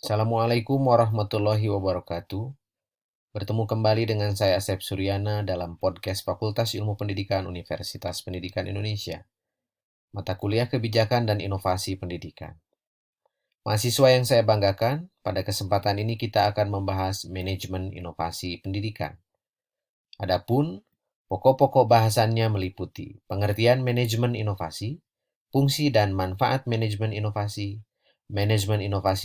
Assalamualaikum warahmatullahi wabarakatuh. Bertemu kembali dengan saya Asep Suryana dalam podcast Fakultas Ilmu Pendidikan Universitas Pendidikan Indonesia. Mata kuliah Kebijakan dan Inovasi Pendidikan. Mahasiswa yang saya banggakan, pada kesempatan ini kita akan membahas manajemen inovasi pendidikan. Adapun pokok-pokok bahasannya meliputi pengertian manajemen inovasi, fungsi dan manfaat manajemen inovasi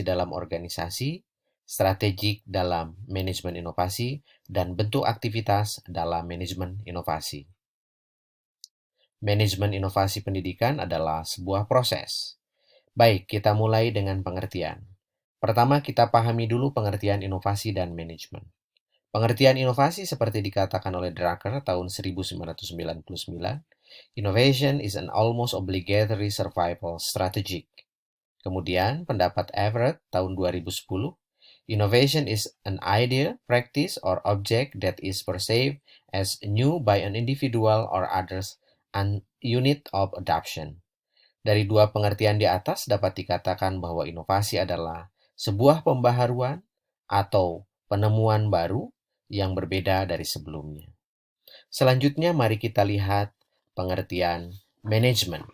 dalam organisasi, strategik dalam manajemen inovasi, dan bentuk aktivitas dalam manajemen inovasi. Manajemen inovasi pendidikan adalah sebuah proses. Baik, kita mulai dengan pengertian. Pertama, kita pahami dulu pengertian inovasi dan manajemen. Pengertian inovasi seperti dikatakan oleh Drucker tahun 1999, innovation is an almost obligatory survival strategy. Kemudian pendapat Everett tahun 2010, innovation is an idea, practice, or object that is perceived as new by an individual or others and unit of adoption. Dari dua pengertian di atas dapat dikatakan bahwa inovasi adalah sebuah pembaharuan atau penemuan baru yang berbeda dari sebelumnya. Selanjutnya mari kita lihat pengertian manajemen.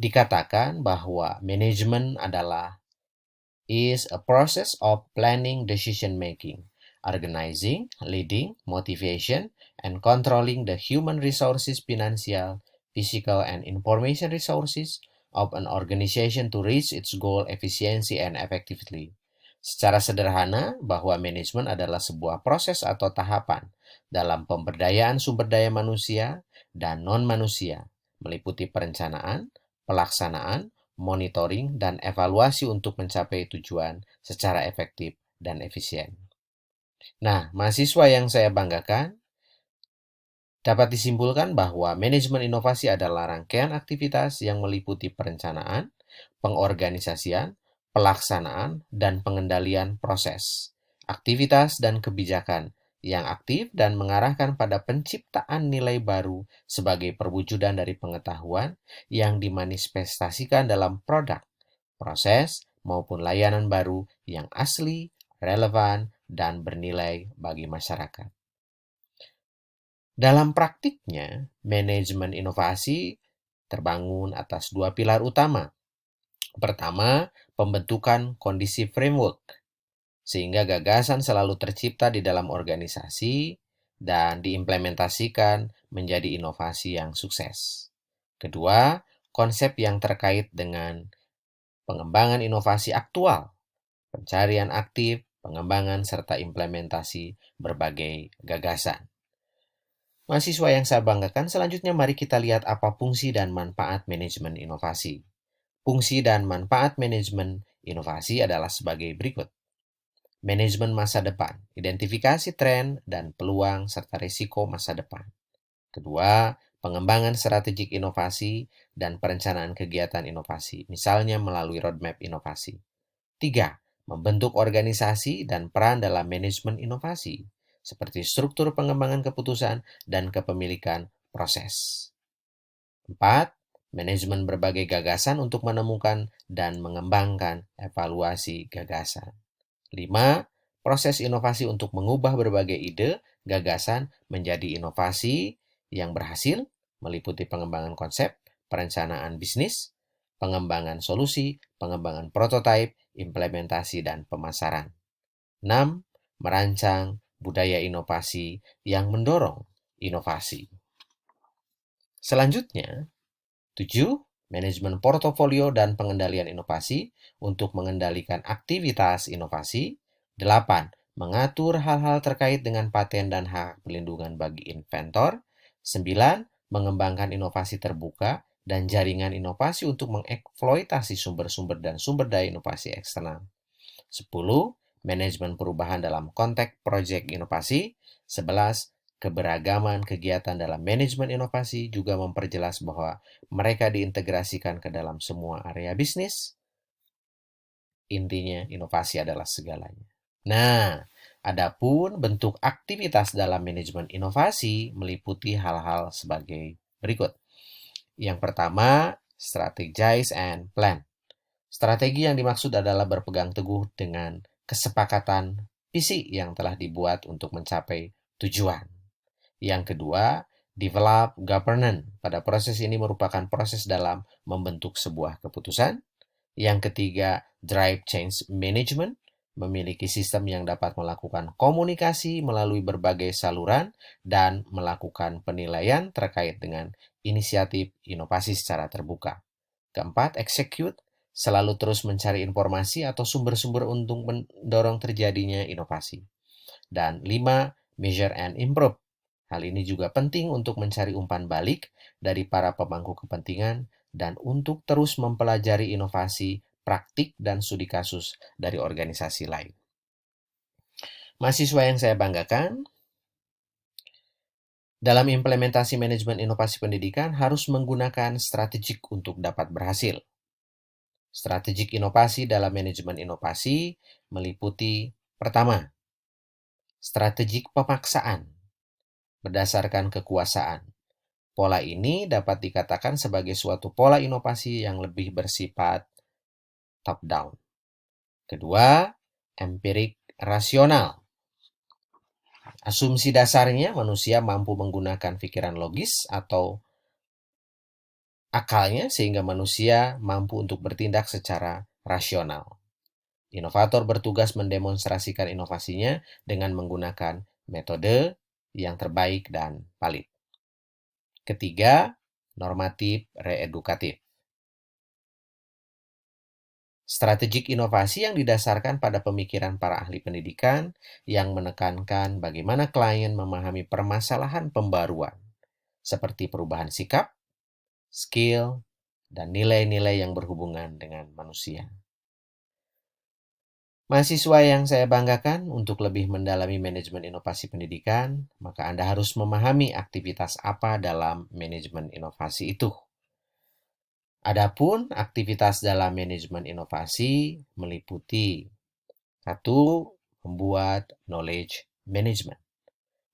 Dikatakan bahwa manajemen adalah is a process of planning, decision making, organizing, leading, motivation, and controlling the human resources, financial, physical, and information resources of an organization to reach its goal efficiently and effectively. Secara sederhana, bahwa manajemen adalah sebuah proses atau tahapan dalam pemberdayaan sumber daya manusia dan non-manusia, meliputi perencanaan, pelaksanaan, monitoring, dan evaluasi untuk mencapai tujuan secara efektif dan efisien. Nah, mahasiswa yang saya banggakan, dapat disimpulkan bahwa manajemen inovasi adalah rangkaian aktivitas yang meliputi perencanaan, pengorganisasian, pelaksanaan, dan pengendalian proses, aktivitas dan kebijakan yang aktif dan mengarahkan pada penciptaan nilai baru sebagai perwujudan dari pengetahuan yang dimanifestasikan dalam produk, proses, maupun layanan baru yang asli, relevan, dan bernilai bagi masyarakat. Dalam praktiknya, manajemen inovasi terbangun atas dua pilar utama. Pertama, pembentukan kondisi framework, sehingga gagasan selalu tercipta di dalam organisasi dan diimplementasikan menjadi inovasi yang sukses. Kedua, konsep yang terkait dengan pengembangan inovasi aktual, pencarian aktif, pengembangan, serta implementasi berbagai gagasan. Mahasiswa yang saya banggakan, selanjutnya mari kita lihat apa fungsi dan manfaat manajemen inovasi. Fungsi dan manfaat manajemen inovasi adalah sebagai berikut. Manajemen masa depan, identifikasi tren dan peluang serta risiko masa depan. Kedua, pengembangan strategik inovasi dan perencanaan kegiatan inovasi, misalnya melalui roadmap inovasi. Tiga, membentuk organisasi dan peran dalam manajemen inovasi, seperti struktur pengembangan keputusan dan kepemilikan proses. 4. Manajemen berbagai gagasan untuk menemukan dan mengembangkan evaluasi gagasan. 5. Proses inovasi untuk mengubah berbagai ide, gagasan menjadi inovasi yang berhasil, meliputi pengembangan konsep, perencanaan bisnis, pengembangan solusi, pengembangan prototipe, implementasi, dan pemasaran. 6. Merancang budaya inovasi yang mendorong inovasi. Selanjutnya, 7. Manajemen portofolio dan pengendalian inovasi untuk mengendalikan aktivitas inovasi. 8. Mengatur hal-hal terkait dengan paten dan hak pelindungan bagi inventor. 9. Mengembangkan inovasi terbuka dan jaringan inovasi untuk mengeksploitasi sumber-sumber dan sumber daya inovasi eksternal. 10. Manajemen perubahan dalam konteks proyek inovasi. 11. Keberagaman kegiatan dalam manajemen inovasi juga memperjelas bahwa mereka diintegrasikan ke dalam semua area bisnis. Intinya, inovasi adalah segalanya. Nah, adapun bentuk aktivitas dalam manajemen inovasi meliputi hal-hal sebagai berikut. Yang pertama, strategize and plan. Strategi yang dimaksud adalah berpegang teguh dengan kesepakatan visi yang telah dibuat untuk mencapai tujuan. Yang kedua, develop governance. Pada proses ini merupakan proses dalam membentuk sebuah keputusan. Yang ketiga, drive change management. Memiliki sistem yang dapat melakukan komunikasi melalui berbagai saluran dan melakukan penilaian terkait dengan inisiatif inovasi secara terbuka. Keempat, execute. Selalu terus mencari informasi atau sumber-sumber untuk mendorong terjadinya inovasi. Dan lima, measure and improve. Hal ini juga penting untuk mencari umpan balik dari para pemangku kepentingan dan untuk terus mempelajari inovasi, praktik, dan studi kasus dari organisasi lain. Mahasiswa yang saya banggakan, dalam implementasi manajemen inovasi pendidikan harus menggunakan strategik untuk dapat berhasil. Strategik inovasi dalam manajemen inovasi meliputi pertama, strategik pemaksaan berdasarkan kekuasaan. Pola ini dapat dikatakan sebagai suatu pola inovasi yang lebih bersifat top-down. Kedua, empirik rasional. Asumsi dasarnya manusia mampu menggunakan pikiran logis atau akalnya sehingga manusia mampu untuk bertindak secara rasional. Inovator bertugas mendemonstrasikan inovasinya dengan menggunakan metode yang terbaik dan valid. Ketiga, normatif reedukatif. Strategik inovasi yang didasarkan pada pemikiran para ahli pendidikan yang menekankan bagaimana klien memahami permasalahan pembaruan, seperti perubahan sikap, skill, dan nilai-nilai yang berhubungan dengan manusia. Mahasiswa yang saya banggakan, untuk lebih mendalami manajemen inovasi pendidikan, maka Anda harus memahami aktivitas apa dalam manajemen inovasi itu. Adapun aktivitas dalam manajemen inovasi meliputi 1. Membuat knowledge management.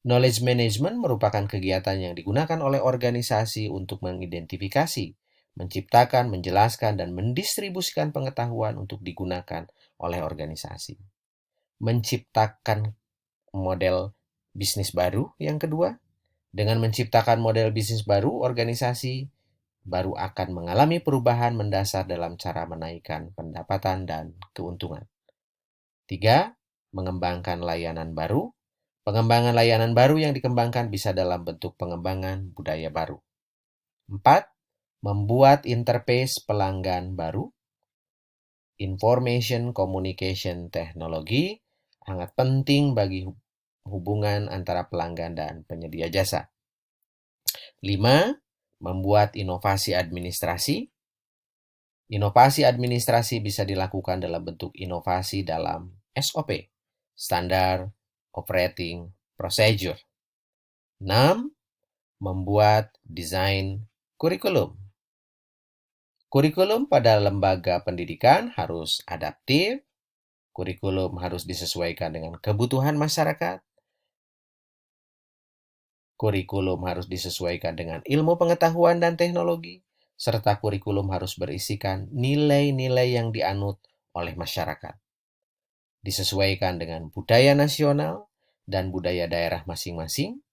Knowledge management merupakan kegiatan yang digunakan oleh organisasi untuk mengidentifikasi, menciptakan, menjelaskan, dan mendistribusikan pengetahuan untuk digunakan oleh organisasi. Menciptakan model bisnis baru yang kedua. Dengan menciptakan model bisnis baru, organisasi baru akan mengalami perubahan mendasar dalam cara menaikkan pendapatan dan keuntungan. 3. Mengembangkan layanan baru. Pengembangan layanan baru yang dikembangkan bisa dalam bentuk pengembangan budaya baru. 4. Membuat interface pelanggan baru. Information Communication Technology sangat penting bagi hubungan antara pelanggan dan penyedia jasa. 5. Membuat inovasi administrasi. Inovasi administrasi bisa dilakukan dalam bentuk inovasi dalam SOP, Standard Operating Procedure. 6. Membuat desain kurikulum. Kurikulum pada lembaga pendidikan harus adaptif, kurikulum harus disesuaikan dengan kebutuhan masyarakat, kurikulum harus disesuaikan dengan ilmu pengetahuan dan teknologi, serta kurikulum harus berisikan nilai-nilai yang dianut oleh masyarakat. Disesuaikan dengan budaya nasional dan budaya daerah masing-masing.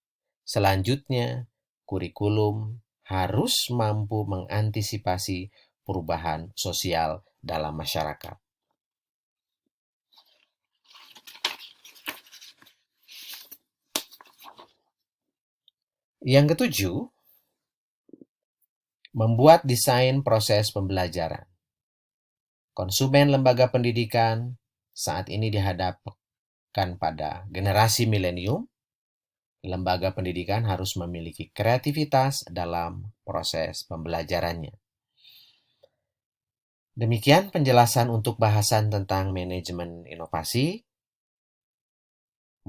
Selanjutnya, kurikulum harus mampu mengantisipasi perubahan sosial dalam masyarakat. Yang ketujuh, membuat desain proses pembelajaran. Konsumen lembaga pendidikan saat ini dihadapkan pada generasi milenium. Lembaga pendidikan harus memiliki kreativitas dalam proses pembelajarannya. Demikian penjelasan untuk bahasan tentang manajemen inovasi.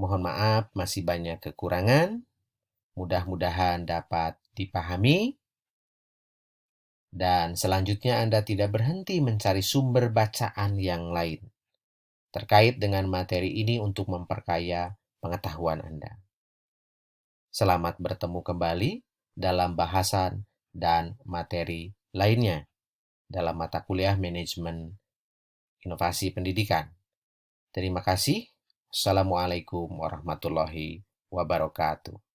Mohon maaf, masih banyak kekurangan. Mudah-mudahan dapat dipahami. Dan selanjutnya Anda tidak berhenti mencari sumber bacaan yang lain terkait dengan materi ini untuk memperkaya pengetahuan Anda. Selamat bertemu kembali dalam bahasan dan materi lainnya dalam mata kuliah manajemen inovasi pendidikan. Terima kasih. Assalamualaikum warahmatullahi wabarakatuh.